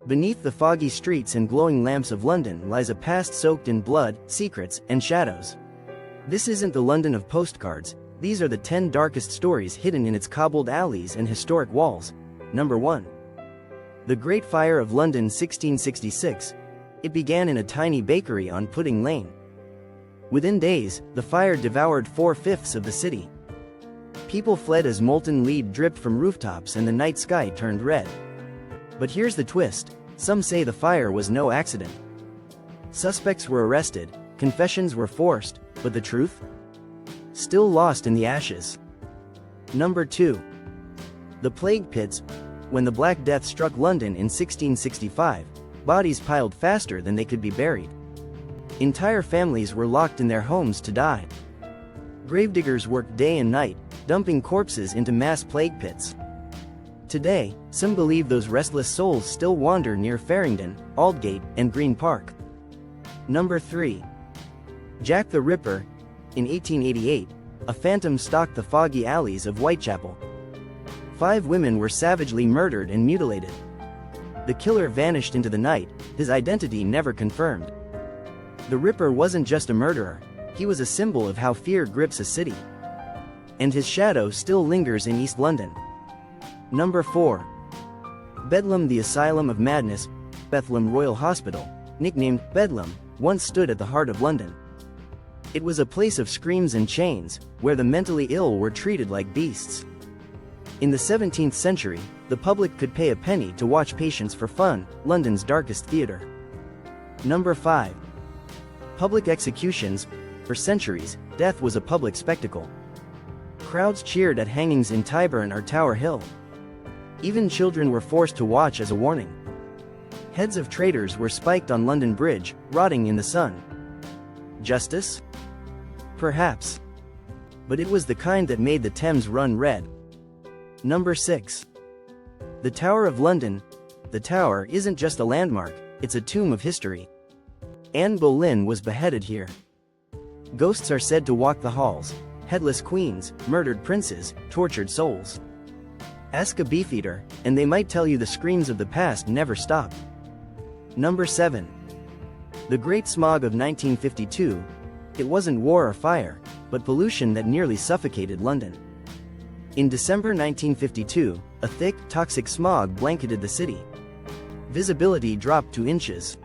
Beneath the foggy streets and glowing lamps of London lies a past soaked in blood, secrets, and shadows. This isn't the London of postcards, these are the 10 darkest stories hidden in its cobbled alleys and historic walls. Number 1. The Great Fire of London 1666. It began in a tiny bakery on Pudding Lane. Within days, the fire devoured 4/5 of the city. People fled as molten lead dripped from rooftops and the night sky turned red. But here's the twist, some say the fire was no accident. Suspects were arrested, confessions were forced, but the truth? Still lost in the ashes. Number 2. The Plague Pits. When the Black Death struck London in 1665, bodies piled faster than they could be buried. Entire families were locked in their homes to die. Gravediggers worked day and night, dumping corpses into mass plague pits. Today, some believe those restless souls still wander near Farringdon, Aldgate, and Green Park. Number 3. Jack the Ripper. In 1888, a phantom stalked the foggy alleys of Whitechapel. 5 women were savagely murdered and mutilated. The killer vanished into the night, his identity never confirmed. The Ripper wasn't just a murderer, he was a symbol of how fear grips a city. And his shadow still lingers in East London. Number 4. Bedlam, the Asylum of Madness. Bethlem Royal Hospital, nicknamed Bedlam, once stood at the heart of London. It was a place of screams and chains, where the mentally ill were treated like beasts. In the 17th century, the public could pay a penny to watch patients for fun, London's darkest theater. Number 5. Public executions. For centuries, death was a public spectacle. Crowds cheered at hangings in Tyburn or Tower Hill. Even children were forced to watch as a warning. Heads of traitors were spiked on London Bridge, rotting in the sun. Justice? Perhaps. But it was the kind that made the Thames run red. Number 6. The Tower of London. The Tower isn't just a landmark, it's a tomb of history. Anne Boleyn was beheaded here. Ghosts are said to walk the halls, headless queens, murdered princes, tortured souls. Ask a beefeater, and they might tell you the screams of the past never stop. Number 7. The Great Smog of 1952. It wasn't war or fire, but pollution that nearly suffocated London. In December 1952, a thick, toxic smog blanketed the city. Visibility dropped to inches.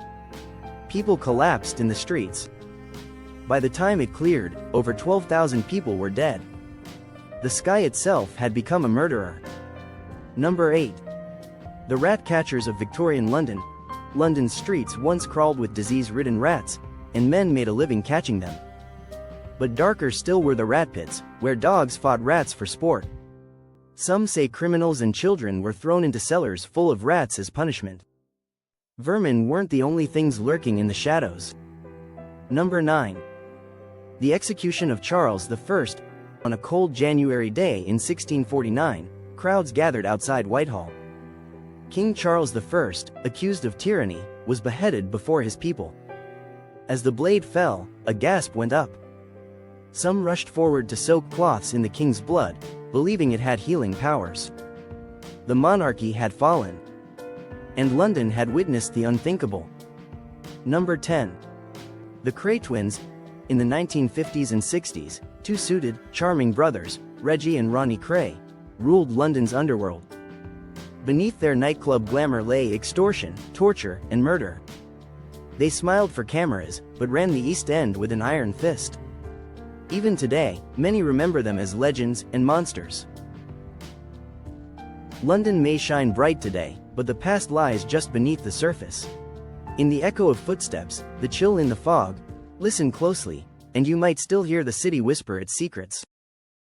People collapsed in the streets. By the time it cleared, over 12,000 people were dead. The sky itself had become a murderer. Number 8. The rat catchers of Victorian London. London's streets once crawled with disease-ridden rats, and men made a living catching them. But darker still were the rat pits, where dogs fought rats for sport. Some say criminals and children were thrown into cellars full of rats as punishment. Vermin weren't the only things lurking in the shadows. Number 9. The execution of Charles I. On a cold January day in 1649, crowds gathered outside Whitehall. King Charles I, accused of tyranny, was beheaded before his people. As the blade fell, a gasp went up. Some rushed forward to soak cloths in the king's blood, believing it had healing powers. The monarchy had fallen. And London had witnessed the unthinkable. Number 10. The Cray twins. In the 1950s and 60s, 2 suited, charming brothers, Reggie and Ronnie Cray, ruled London's underworld. Beneath their nightclub glamour lay extortion, torture, and murder. They smiled for cameras, but ran the East End with an iron fist. Even today, many remember them as legends and monsters. London may shine bright today, but the past lies just beneath the surface. In the echo of footsteps, the chill in the fog, listen closely, and you might still hear the city whisper its secrets.